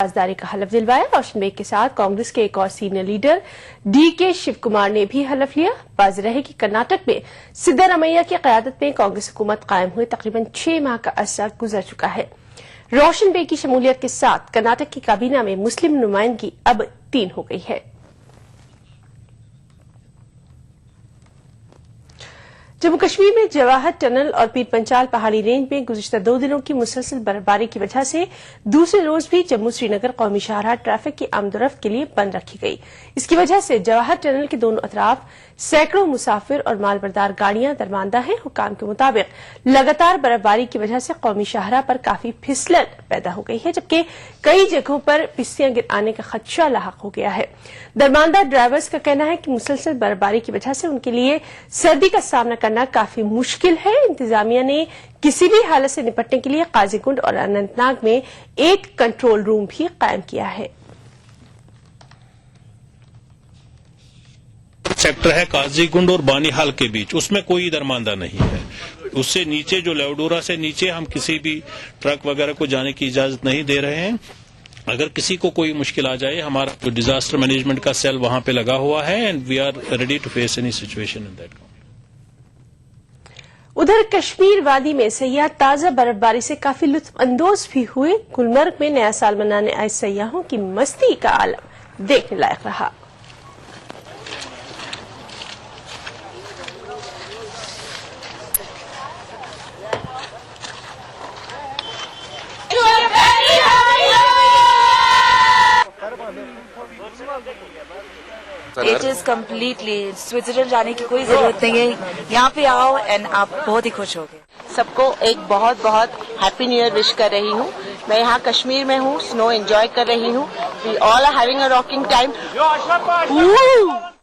رازداری کا حلف دلوایا۔ روشن بیگ کے ساتھ کانگریس کے ایک اور سینئر لیڈر ڈی کے شیو کمار نے بھی حلف لیا۔ واضح رہے کہ کرناٹک میں سدارامیا کی قیادت میں کانگریس حکومت قائم ہوئے تقریباً 6 ماہ کا عرصہ گزر چکا ہے۔ روشن بیگ کی شمولیت کے ساتھ کرناٹک کی کابینہ میں مسلم نمائندگی اب 3 ہو گئی ہے۔ جموں کشمیر میں جواہر ٹنل اور پیر پنچال پہاڑی رینج میں گزشتہ 2 دنوں کی مسلسل برفباری کی وجہ سے دوسرے روز بھی جموں سری نگر قومی شاہراہ ٹریفک کی آمد و رفت کے لیے بند رکھی گئی۔ اس کی وجہ سے جواہر ٹنل کے دونوں اطراف سینکڑوں مسافر اور مال بردار گاڑیاں درماندہ ہیں۔ حکام کے مطابق لگاتار برفباری کی وجہ سے قومی شاہراہ پر کافی پھسلن پیدا ہو گئی ہے، جبکہ کئی جگہوں پر پستیاں گر آنے کا خدشہ لاحق ہو گیا ہے۔ درماندہ ڈرائیورز کا کہنا ہے کہ مسلسل برفباری کی وجہ سے ان کے لیے سردی کا سامنا کرنا کافی مشکل ہے۔ انتظامیہ نے کسی بھی حالت سے نپٹنے کے لیے قاضی گنڈ اور اننت ناگ میں ایک کنٹرول روم بھی قائم کیا ہے۔ سیکٹر ہے قاضی گنڈ اور بانی ہال کے بیچ، اس میں کوئی درماندہ نہیں ہے۔ اس سے نیچے جو لیوڈورا سے نیچے ہم کسی بھی ٹرک وغیرہ کو جانے کی اجازت نہیں دے رہے ہیں۔ اگر کسی کو کوئی مشکل آ جائے، ہمارا جو ڈیزاسٹر مینجمنٹ کا سیل وہاں پہ لگا ہوا ہے and we are ready to face any situation in that. ادھر کشمیر وادی میں سیاح تازہ برفباری سے کافی لطف اندوز بھی ہوئے۔ گلمرگ میں نیا سال منانے آئے سیاحوں کی مستی کا عالم دیکھنے لائق رہا۔ اٹ از کمپلیٹلی سوئٹزرلینڈ جانے کی کوئی ضرورت نہیں ہے، یہاں پہ آؤ اینڈ آپ بہت ہی خوش ہوگے۔ سب کو ایک بہت بہت ہیپی نیو ایئر وش کر رہی ہوں۔ میں یہاں کشمیر میں ہوں، سنو انجوائے کر رہی ہوں۔ We all are having a rocking time.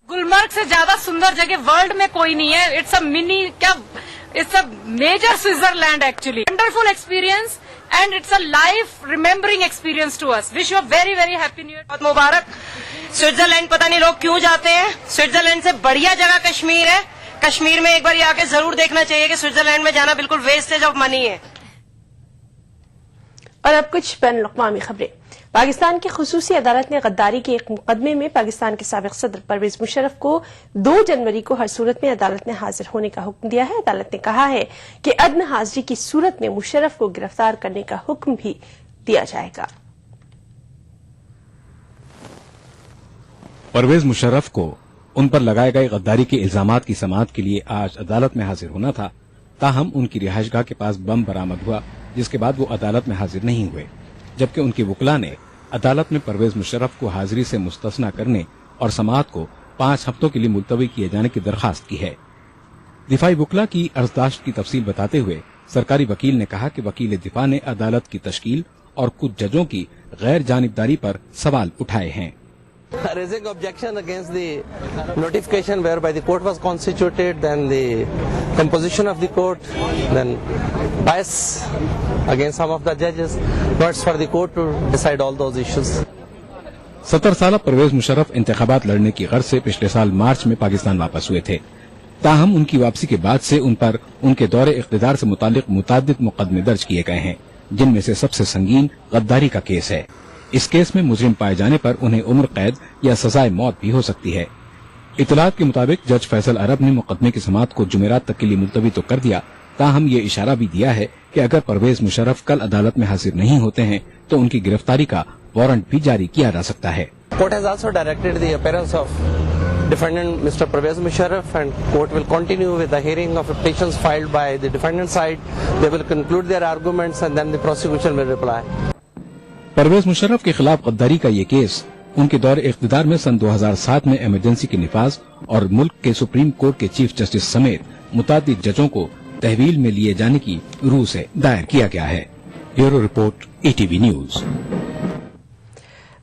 Gulmarg سے زیادہ سندر جگہ ورلڈ میں کوئی نہیں ہے۔ It's a major Switzerland actually. Wonderful experience and it's a life remembering experience to us. Wish you very very happy new year. بہت مبارک۔ سوئٹزرلینڈ پتہ نہیں لوگ کیوں جاتے ہیں، سوئٹزرلینڈ سے بڑھیا جگہ کشمیر ہے۔ کشمیر میں ایک بار آ کے ضرور دیکھنا چاہیے کہ سوئٹزرلینڈ میں جانا بالکل ویسٹیج آف منی ہے۔ اور اب کچھ بین الاقوامی خبریں۔ پاکستان کی خصوصی عدالت نے غداری کے ایک مقدمے میں پاکستان کے سابق صدر پرویز مشرف کو 2 جنوری کو ہر صورت میں عدالت میں حاضر ہونے کا حکم دیا ہے۔ عدالت نے کہا ہے کہ عدم حاضری کی صورت میں مشرف کو گرفتار کرنے کا حکم بھی دیا جائے گا۔ پرویز مشرف کو ان پر لگائے گئے غداری کے الزامات کی سماعت کے لیے آج عدالت میں حاضر ہونا تھا، تاہم ان کی رہائش گاہ کے پاس بم برآمد ہوا، جس کے بعد وہ عدالت میں حاضر نہیں ہوئے، جبکہ ان کے وکلاء نے عدالت میں پرویز مشرف کو حاضری سے مستثنی کرنے اور سماعت کو 5 ہفتوں کے لیے ملتوی کیے جانے کی درخواست کی ہے۔ دفاعی وکلاء کی عرضداشت کی تفصیل بتاتے ہوئے سرکاری وکیل نے کہا کہ وکیل دفاع نے عدالت کی تشکیل اور کچھ ججوں کی غیر جانبداری پر سوال اٹھائے ہیں۔ Raising objection against the notification whereby the court was constituted, then the composition of the court, then bias against some of the judges, but it's for the court to decide all those issues. 70 سالہ پرویز مشرف انتخابات لڑنے کی غرض سے پچھلے سال مارچ میں پاکستان واپس ہوئے تھے، تاہم ان کی واپسی کے بعد سے ان پر ان کے دور اقتدار سے متعلق متعدد مقدمے درج کیے گئے ہیں، جن میں سے سب سے سنگین غداری کا کیس ہے۔ اس کیس میں مجرم پائے جانے پر انہیں عمر قید یا سزائے موت بھی ہو سکتی ہے۔ اطلاعات کے مطابق جج فیصل عرب نے مقدمے کی سماعت کو جمعرات تک کے لیے ملتوی تو کر دیا، تاہم یہ اشارہ بھی دیا ہے کہ اگر پرویز مشرف کل عدالت میں حاضر نہیں ہوتے ہیں تو ان کی گرفتاری کا وارنٹ بھی جاری کیا جا سکتا ہے۔ Court has also directed the appearance of defendant Mr. Pervez Musharraf, and court will continue with the hearing of petitions filed by the defendant side. They will conclude their arguments and then the prosecution will reply. Pervez Musharraf کے خلاف غداری کا یہ case ان کے دور اقتدار میں سن 2007 میں ایمرجنسی کے نفاذ اور ملک کے سپریم کورٹ کے چیف جسٹس سمیت متعدد ججوں کو تحویل میں لیے جانے کی روح سے دائر کیا گیا ہے۔ Bureau report ETV news.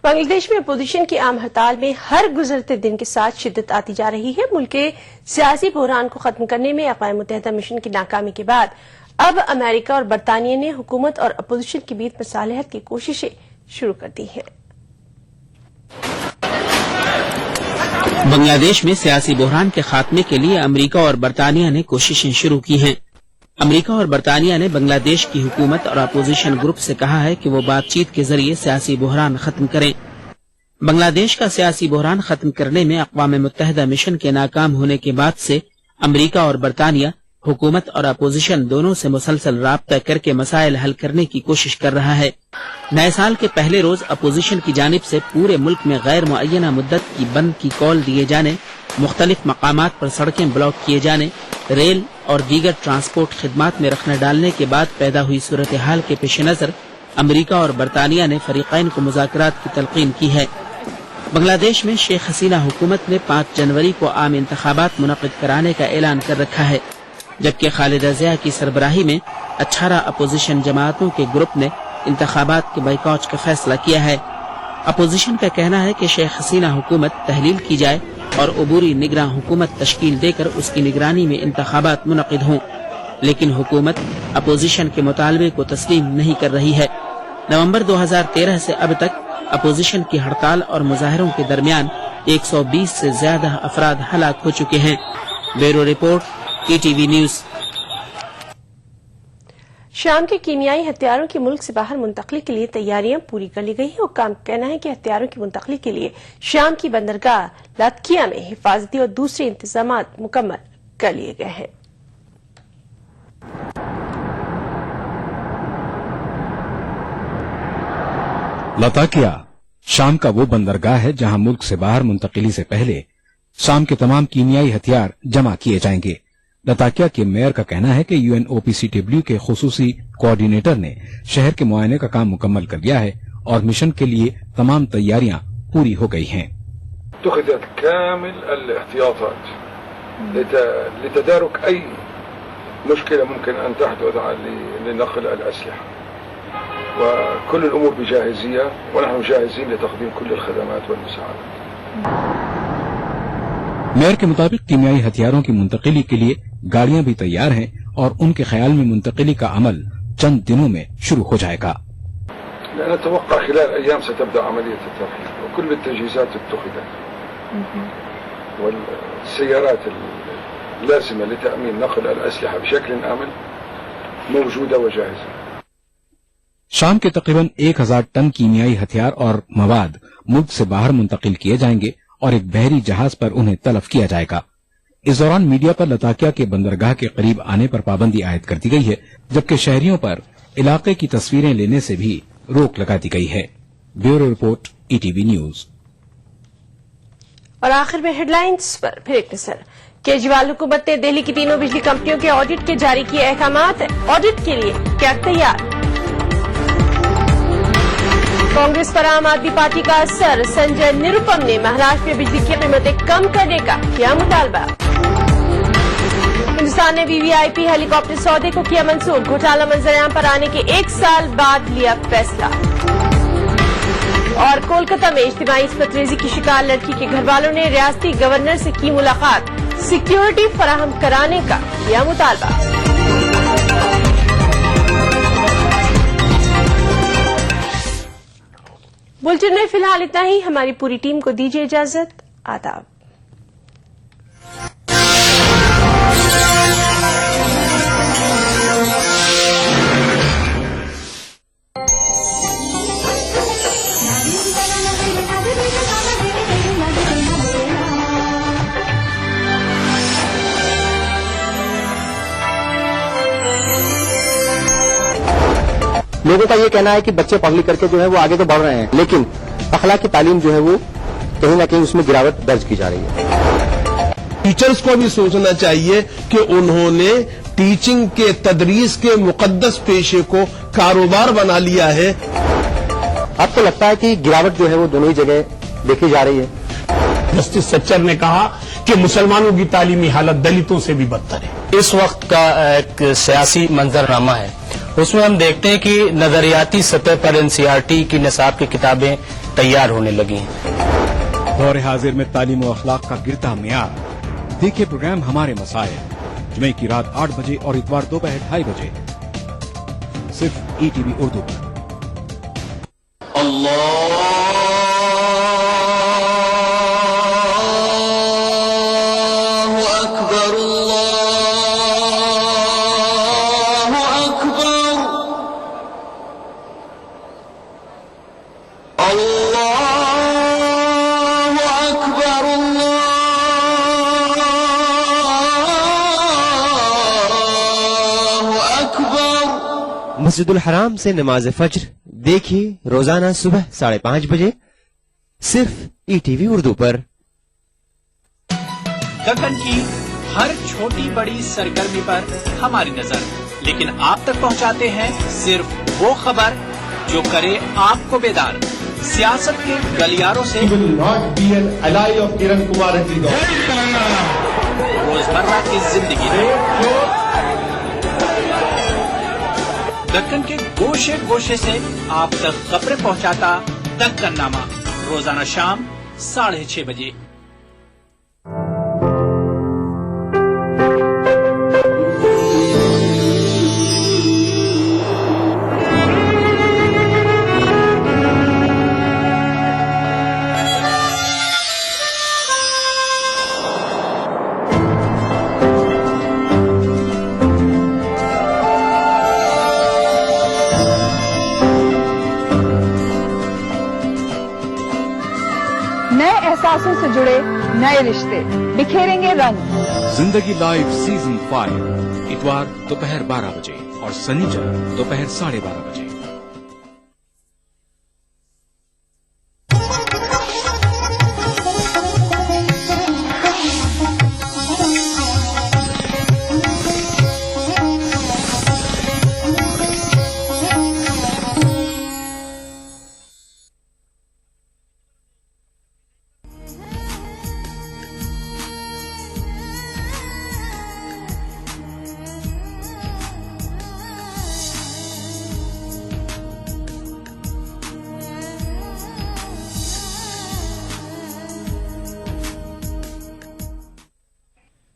Bangladesh میں اپوزیشن کی عام ہڑتال میں ہر گزرتے دن کے ساتھ شدت آتی جا رہی ہے۔ ملک کے سیاسی بحران کو ختم کرنے میں اقوام متحدہ مشن کی ناکامی کے بعد اب امریکہ اور برطانیہ نے حکومت اور اپوزیشن کے بیچ مصالحت کی کوششیں شروع کر دی ہیں۔ بنگلہ دیش میں سیاسی بحران کے خاتمے کے لیے امریکہ اور برطانیہ نے کوششیں شروع کی ہیں۔ امریکہ اور برطانیہ نے بنگلہ دیش کی حکومت اور اپوزیشن گروپ سے کہا ہے کہ وہ بات چیت کے ذریعے سیاسی بحران ختم کریں۔ بنگلہ دیش کا سیاسی بحران ختم کرنے میں اقوام متحدہ مشن کے ناکام ہونے کے بعد سے امریکہ اور برطانیہ حکومت اور اپوزیشن دونوں سے مسلسل رابطہ کر کے مسائل حل کرنے کی کوشش کر رہا ہے۔ نئے سال کے پہلے روز اپوزیشن کی جانب سے پورے ملک میں غیر معینہ مدت کی بند کی کال دیے جانے، مختلف مقامات پر سڑکیں بلاک کیے جانے، ریل اور دیگر ٹرانسپورٹ خدمات میں رخنہ ڈالنے کے بعد پیدا ہوئی صورتحال کے پیش نظر امریکہ اور برطانیہ نے فریقین کو مذاکرات کی تلقین کی ہے۔ بنگلہ دیش میں شیخ حسینہ حکومت نے 5 جنوری کو عام انتخابات منعقد کرانے کا اعلان کر رکھا ہے، جبکہ خالدہ ضیاء کی سربراہی میں 18 اپوزیشن جماعتوں کے گروپ نے انتخابات کے بائیکاٹ کا فیصلہ کیا ہے۔ اپوزیشن کا کہنا ہے کہ شیخ حسینہ حکومت تحلیل کی جائے اور عبوری نگراں حکومت تشکیل دے کر اس کی نگرانی میں انتخابات منعقد ہوں، لیکن حکومت اپوزیشن کے مطالبے کو تسلیم نہیں کر رہی ہے۔ نومبر 2013 سے اب تک اپوزیشن کی ہڑتال اور مظاہروں کے درمیان 120 سے زیادہ افراد ہلاک ہو چکے ہیں۔ Bureau report ETV news. شام کے کیمیائی ہتھیاروں کی ملک سے باہر منتقلی کے لیے تیاریاں پوری کر لی گئی ہیں۔ حکام کا کہنا ہے کہ ہتھیاروں کی منتقلی کے لیے شام کی بندرگاہ لاتکیا میں حفاظتی اور دوسرے انتظامات مکمل کر لیے گئے ہیں۔ لاتاکیا شام کا وہ بندرگاہ ہے جہاں ملک سے باہر منتقلی سے پہلے شام کے تمام کیمیائی ہتھیار جمع کیے جائیں گے۔ لاتاکیا کے میئر کا کہنا ہے کہ UNOPCW کے خصوصی کوآرڈینیٹر نے شہر کے معائنے کا کام مکمل کر لیا ہے اور مشن کے لیے تمام تیاریاں پوری ہو گئی ہیں۔ اتخذت كامل الاحتياطات لتدارك أي مشكلة ممكن أن تحدث لنقل الأسلحة، وكل الأمور بجاهزية ونحن جاهزين لتقديم كل الخدمات والمساعدات۔ میئر کے مطابق کیمیائی ہتھیاروں کی منتقلی کے لیے گاڑیاں بھی تیار ہیں اور ان کے خیال میں منتقلی کا عمل چند دنوں میں شروع ہو جائے گا۔ نتوقع خلال أيام ستبدأ عملية الترحيل وكل التجهيزات اتخذت والسيارات اللازمة لتأمين نقل الأسلحة بشكل آمن موجودة وجاهزة۔ شام کے تقریباً 1000 ٹن کیمیائی ہتھیار اور مواد ملک سے باہر منتقل کیے جائیں گے اور ایک بحری جہاز پر انہیں تلف کیا جائے گا۔ اس دوران میڈیا پر لاتاکیا کے بندرگاہ کے قریب آنے پر پابندی عائد کر دی گئی ہے، جبکہ شہریوں پر علاقے کی تصویریں لینے سے بھی روک لگا دی گئی ہے۔ Bureau report ETV news. اور آخر میں ہیڈ لائنز پر پھر ایک نظر۔ کیجریوال حکومت نے دہلی کی تینوں بجلی کمپنیوں کے آڈٹ کے جاری کیے احکامات، آڈٹ کے لیے کیا تیار؟ کانگریس پر عام آدمی پارٹی کا اثر، سنجے نروپم نے مہاراشٹر میں بجلی کی قیمتیں کم کرنے کا کیا مطالبہ؟ ہندوستان نے VVIP ہیلی کاپٹر سودے کو کیا منسوخ، گھوٹالہ منظر عام پر آنے کے 1 سال بعد لیا فیصلہ۔ اور کولکتہ میں اجتماعی عصمت ریزی کی شکار لڑکی کے گھر والوں نے ریاستی گورنر سے کی ملاقات، سیکیورٹی فراہم کرانے کا کیا مطالبہ۔ بلٹن میں فی الحال اتنا ہی، ہماری پوری ٹیم کو دیجیے اجازت، آداب۔ لوگوں کا یہ کہنا ہے کہ بچے پڑھ لکھ کر کے جو ہے وہ آگے تو بڑھ رہے ہیں، لیکن اخلاقی تعلیم جو ہے وہ کہیں نہ کہیں اس میں گراوٹ درج کی جا رہی ہے۔ ٹیچرز کو بھی سوچنا چاہیے کہ انہوں نے ٹیچنگ کے تدریس کے مقدس پیشے کو کاروبار بنا لیا ہے۔ اب تو لگتا ہے کہ گراوٹ جو ہے وہ دونوں ہی جگہ دیکھی جا رہی ہے۔ جسٹس سچر نے کہا کہ مسلمانوں کی تعلیمی حالت دلتوں سے بھی بدتر ہے۔ اس وقت کا ایک سیاسی منظرنامہ ہے، اس میں ہم دیکھتے ہیں کہ نظریاتی سطح پر NCERT کی نصاب کی کتابیں تیار ہونے لگی ہیں۔ دور حاضر میں تعلیم و اخلاق کا گرتا معیار، دیکھیے پروگرام ہمارے مسائل، جمعے کی رات 8 بجے اور اتوار دوپہر 2:30 بجے، صرف ETV اردو پر۔ مسجد الحرام سے نماز فجر دیکھیے روزانہ صبح 5:30 بجے صرف ETV اردو پر. دکن کی ہر چھوٹی بڑی سرگرمی پر ہماری نظر، لیکن آپ تک پہنچاتے ہیں صرف وہ خبر جو کرے آپ کو بیدار. سیاست کے گلیاروں سے روزمرہ کی زندگی دکن کے گوشے گوشے سے آپ تک خبریں پہنچاتا دکن نامہ، روزانہ شام 6:30 بجے. احساسوں سے جڑے نئے رشتے بکھیریں گے رنگ. زندگی لائیو سیزن 5 اتوار دوپہر 12 بجے اور سنیچر دوپہر 12:30 بجے.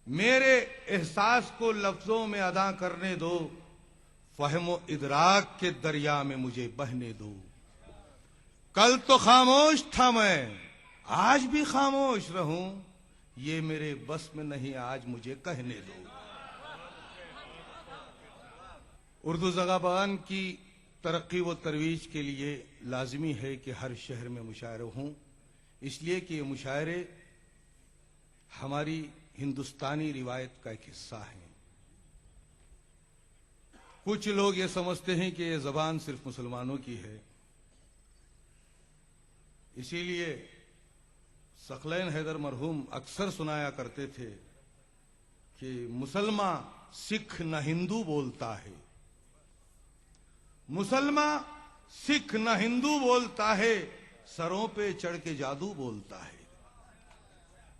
میرے احساس کو لفظوں میں ادا کرنے دو، فہم و ادراک کے دریا میں مجھے بہنے دو. کل تو خاموش تھا میں، آج بھی خاموش رہوں، یہ میرے بس میں نہیں آج مجھے کہنے دو. اردو زبان کی ترقی و ترویج کے لیے لازمی ہے کہ ہر شہر میں مشاعرے ہوں، اس لیے کہ یہ مشاعرے ہماری ہندوستانی روایت کا ایک حصہ ہے. کچھ لوگ یہ سمجھتے ہیں کہ یہ زبان صرف مسلمانوں کی ہے، اسی لیے ثقلین حیدر مرحوم اکثر سنایا کرتے تھے کہ مسلمان سکھ نہ ہندو بولتا ہے، مسلمان سکھ نہ ہندو بولتا ہے، سروں پہ چڑھ کے جادو بولتا ہے.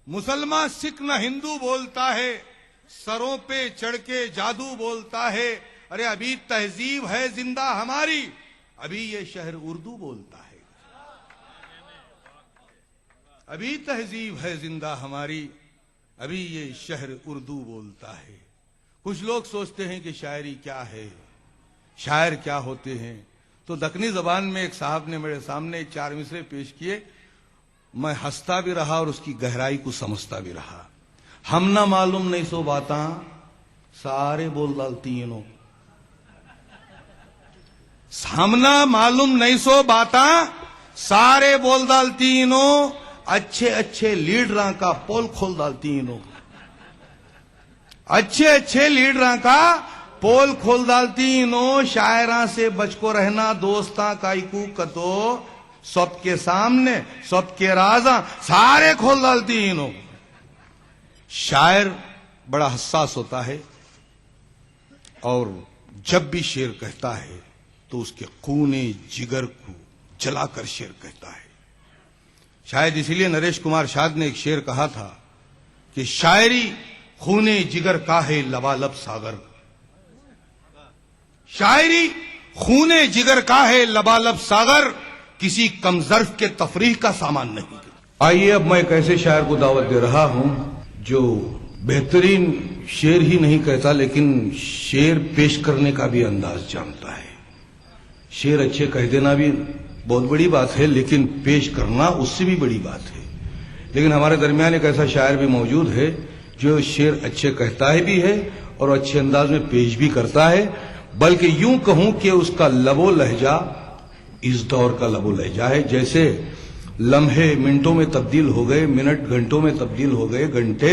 مسلمان سکھ نہ ہندو بولتا ہے، سروں پہ چڑھ کے جادو بولتا ہے. ارے ابھی تہذیب ہے زندہ ہماری، ابھی یہ شہر اردو بولتا ہے. ابھی تہذیب ہے زندہ ہماری، ابھی یہ شہر اردو بولتا ہے. کچھ لوگ سوچتے ہیں کہ شاعری کیا ہے، شاعر کیا ہوتے ہیں. تو دکنی زبان میں ایک صاحب نے میرے سامنے 4 مصرے پیش کیے، میں ہنستا بھی رہا اور اس کی گہرائی کو سمجھتا بھی رہا. ہم نہ معلوم نہیں سو باتاں سارے بول ڈالتی ہیں، ہم نہ معلوم نہیں سو باتاں سارے بول ڈالتی ہیں، اچھے اچھے لیڈراں کا پول کھول ڈالتی ہیں. اچھے اچھے لیڈراں کا پول کھول ڈالتی ہیں. شاعراں سے بچ کو رہنا دوستاں کائی کو کتو، سب کے سامنے سب کے رازاں سارے کھول ڈالتی ہیں. شاعر بڑا حساس ہوتا ہے اور جب بھی شعر کہتا ہے تو اس کے خون جگر کو جلا کر شعر کہتا ہے. شاید اسی لیے نریش کمار شاد نے ایک شعر کہا تھا کہ شاعری خون جگر کا ہے لبالب ساگر. شاعری خون جگر کا ہے لبالب ساگر، کسی کم ظرف کے تفریح کا سامان نہیں. آئیے اب میں ایک ایسے شاعر کو دعوت دے رہا ہوں جو بہترین شعر ہی نہیں کہتا لیکن شعر پیش کرنے کا بھی انداز جانتا ہے. شعر اچھے کہہ دینا بھی بہت بڑی بات ہے لیکن پیش کرنا اس سے بھی بڑی بات ہے. لیکن ہمارے درمیان ایک ایسا شاعر بھی موجود ہے جو شعر اچھے کہتا ہے بھی ہے اور اچھے انداز میں پیش بھی کرتا ہے، بلکہ یوں کہوں کہ اس کا لب و لہجہ اس دور کا لب و لہجہ ہے. جیسے لمحے منٹوں میں تبدیل ہو گئے، منٹ گھنٹوں میں تبدیل ہو گئے، گھنٹے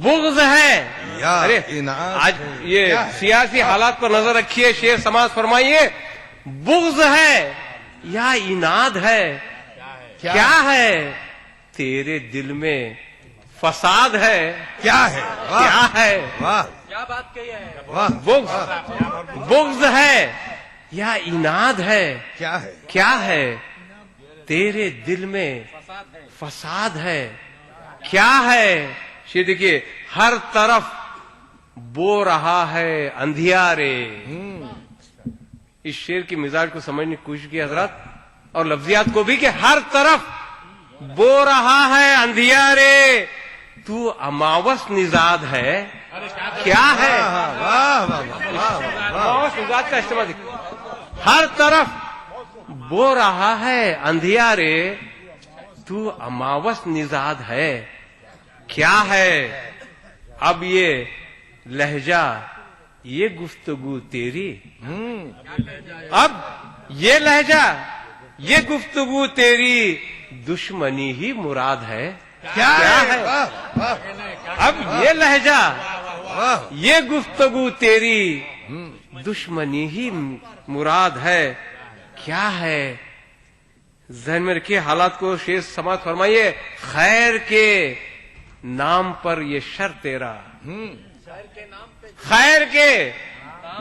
بغض ہے. ارے آج یہ سیاسی حالات پر نظر رکھیے، شیر سماعت فرمائیے. بغض ہے یا اناد ہے؟ کیا ہے تیرے دل میں؟ فساد ہے. کیا ہے؟ کیا ہے؟ کیا بات کہی ہے؟ بغض ہے یا اناد ہے؟ کیا ہے تیرے دل میں؟ فساد ہے. کیا ہے؟ یہ دیکھیے، ہر طرف بو رہا ہے اندھیارے. اس شعر کی مزاج کو سمجھنے کی کوشش کی حضرات، اور لفظیات کو بھی، کہ ہر طرف بو رہا ہے اندھیارے، تو اماوس نژاد ہے. کیا ہے؟ اماوس نژاد کا استعمال دیکھیں. ہر طرف بو رہا ہے اندھیارے، تو اماوس نژاد ہے. کیا ہے؟ اب یہ لہجہ، یہ گفتگو تیری. اب یہ لہجہ، یہ گفتگو تیری، دشمنی ہی مراد ہے. کیا ہے؟ اب یہ لہجہ، یہ گفتگو تیری، دشمنی ہی مراد ہے. کیا ہے؟ ذہن میں رکھیے حالات کو، شیر سماعت فرمائیے. خیر کے نام پر یہ شر تیرا، خیر کے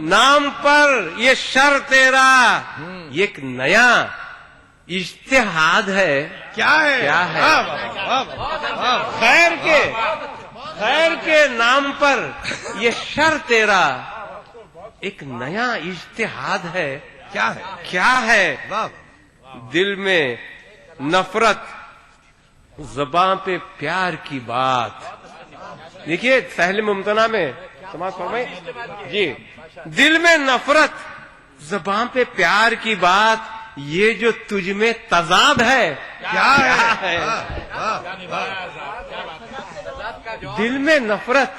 نام پر یہ شر تیرا، یہ ایک نیا اجتہاد ہے. کیا ہے؟ کیا ہے؟ خیر کے نام پر یہ شر تیرا، ایک نیا اجتہاد ہے. کیا ہے؟ کیا ہے؟ دل میں نفرت، زباں پہ پیار کی بات. دیکھیے سہل ممتنع میں سماعت فرمائیں جی. دل میں نفرت، زباں پہ پیار کی بات، یہ جو تجھ میں تضاد ہے. کیا ہے؟ دل میں نفرت،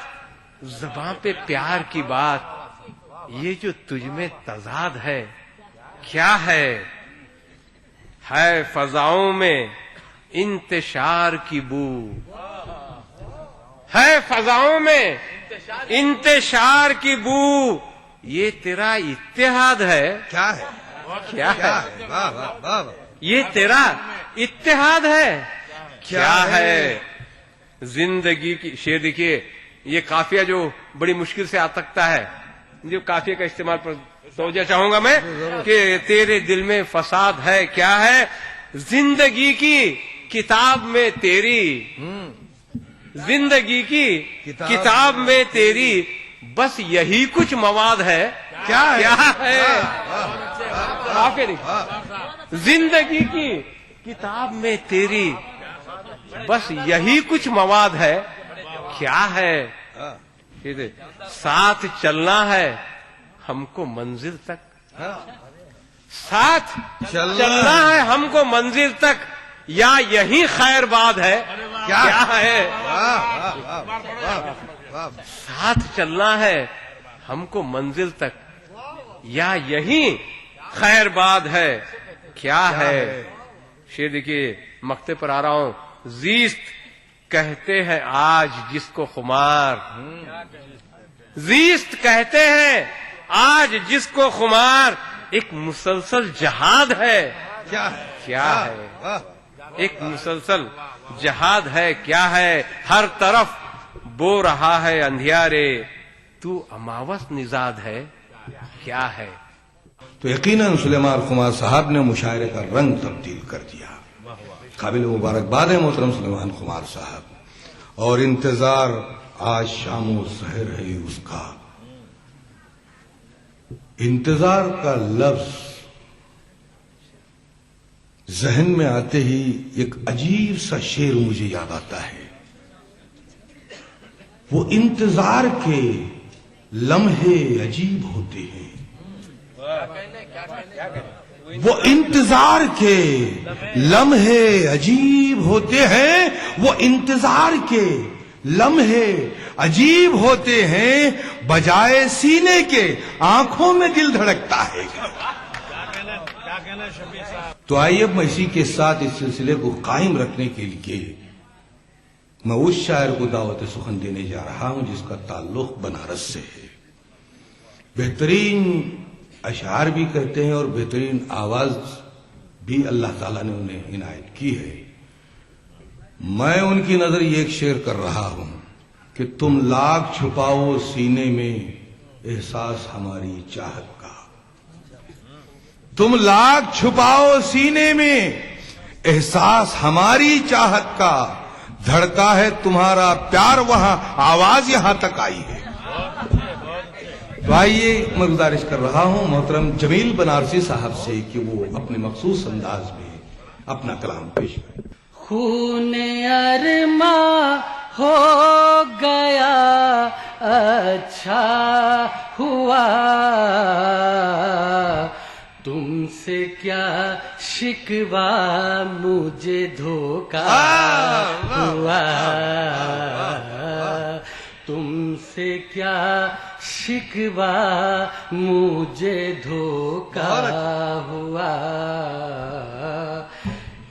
زباں پہ پیار کی بات، یہ جو تجھ میں تضاد ہے. کیا ہے؟ فضاؤں میں انتشار کی بو، ہے فضاؤں میں انتشار کی بو، یہ تیرا اتحاد ہے. کیا ہے؟ کیا ہے؟ یہ تیرا اتحاد ہے. کیا ہے؟ زندگی کی شعر دیکھیے، یہ قافیہ جو بڑی مشکل سے آ سکتا ہے، جو قافیہ کا استعمال پر توجہ چاہوں گا میں، کہ تیرے دل میں فساد ہے. کیا ہے؟ زندگی کی کتاب میں تیری، زندگی کی کتاب میں تیری، بس یہی کچھ مواد ہے. کیا ہے؟ زندگی کی کتاب میں تیری، بس یہی کچھ مواد ہے. کیا ہے؟ ساتھ چلنا ہے ہم کو منزل تک، ساتھ چلنا ہے ہم کو منزل تک، یا یہی خیر باد ہے. کیا ہے؟ ساتھ چلنا ہے ہم کو منزل تک، یا یہی خیر باد ہے. کیا ہے؟ شعر دیکھیے، مقطع پر آ رہا ہوں. زیست کہتے ہیں آج جس کو خمار، زیست کہتے ہیں آج جس کو خمار، ایک مسلسل جہاد ہے. کیا ہے؟ ایک مسلسل جہاد ہے. کیا ہے؟ ہر طرف بو رہا ہے اندھیارے، تو اماوس نژاد ہے. کیا ہے؟ تو یقیناً سلیمان خمار صاحب نے مشاعرے کا رنگ تبدیل کر دیا. قابل مبارکباد ہے محترم سلیمان خمار صاحب. اور انتظار آج شام و سحر ہے اس کا. انتظار کا لفظ ذہن میں آتے ہی ایک عجیب سا شعر مجھے یاد آتا ہے. وہ انتظار کے لمحے عجیب ہوتے ہیں، وہ انتظار کے لمحے عجیب ہوتے ہیں، وہ انتظار کے لمحے عجیب ہوتے ہیں، بجائے سینے کے آنکھوں میں دل دھڑکتا ہے. تو آئیے اب میں اسی کے ساتھ اس سلسلے کو قائم رکھنے کے لیے میں اس شاعر کو دعوت سخن دینے جا رہا ہوں جس کا تعلق بنارس سے ہے. بہترین اشعار بھی کہتے ہیں اور بہترین آواز بھی اللہ تعالیٰ نے انہیں عنایت کی ہے. میں ان کی نظر یہ ایک شعر کر رہا ہوں کہ تم لاکھ چھپاؤ سینے میں احساس ہماری چاہت کا. تم لاکھ چھپاؤ سینے میں احساس ہماری چاہت کا. دھڑکا ہے تمہارا پیار وہاں آواز یہاں تک آئی ہے. تو آئیے میں گزارش کر رہا ہوں محترم جمیل بنارسی صاحب سے کہ وہ اپنے مخصوص انداز میں اپنا کلام پیش کریں. خون ارماں ہو گیا اچھا ہوا تم سے کیا شکوا مجھے دھوکا ہوا تم سے کیا شکوا مجھے دھوکا ہوا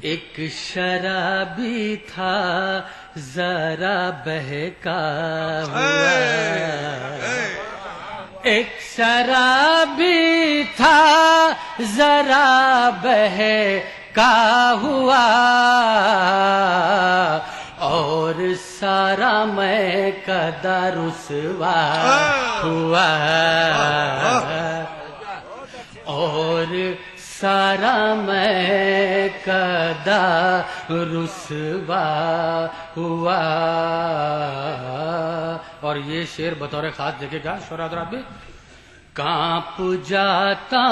ایک شرابی تھا ذرا بہکا ہوا ایک شرابی تھا ذرا بہکا ہوا اور سارا میں قدا رسوا ہوا اور سارا میں قدا رسوا ہوا. اور یہ شعر بطور خاص دیکھے گا شعراء حضرات بھی. کانپ جاتا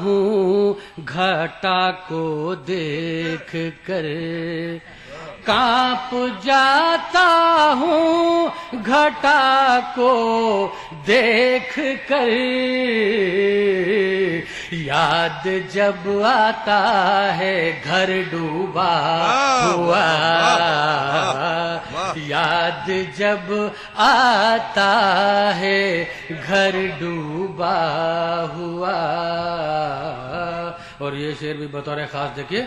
ہوں گھٹا کو دیکھ کر کانپ جاتا ہوں گھٹا کو دیکھ کر یاد جب آتا ہے گھر ڈوبا ہوا یاد جب آتا ہے گھر ڈوبا ہوا. اور یہ شعر بھی بطور خاص دیکھیے.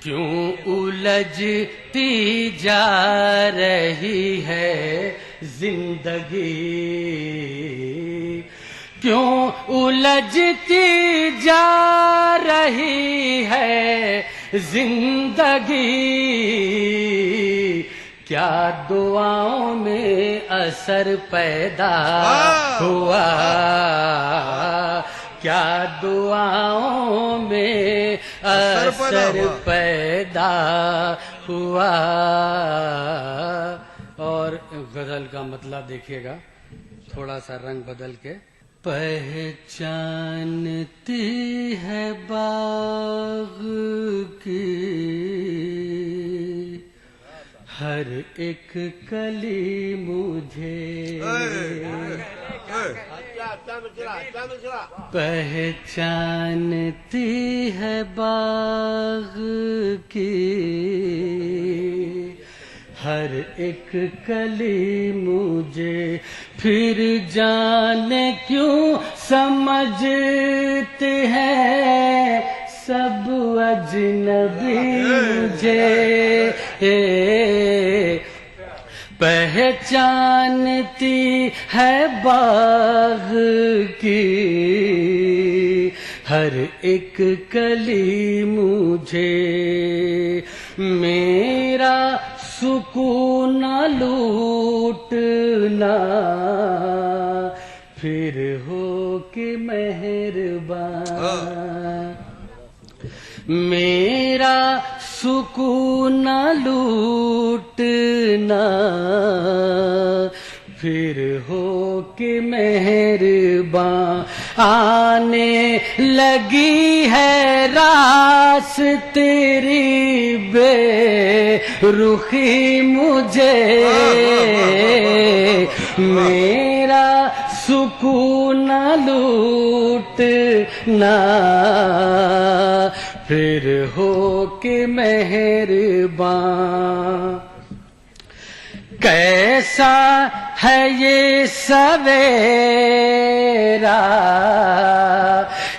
کیوں الجھتی جا رہی ہے زندگی کیوں الجھتی جا رہی ہے زندگی کیا دعاؤں میں اثر پیدا ہوا کیا دعاؤں میں اثر پیدا ہوا. اور غزل کا مطلب دیکھیے گا تھوڑا سا رنگ بدل کے. پہچانتی ہے باغ کی ہر ایک کلی مجھے پہچانتی ہے باغ کی ہر ایک کلی مجھے پھر جانے کیوں سمجھتے ہیں سب اجنبی مجھے پہچانتی ہے باغ کی ہر ایک کلی مجھے میرا سکون لوٹنا پھر ہو کے مہربان میرا سکون لوٹنا پھر ہو کے مہربان آنے لگی ہے راس تیری بے رخی مجھے میرا سکون لوٹنا پھر ہو کے مہربان کیسا ہے یہ سویرا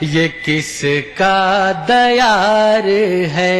یہ کس کا دیار ہے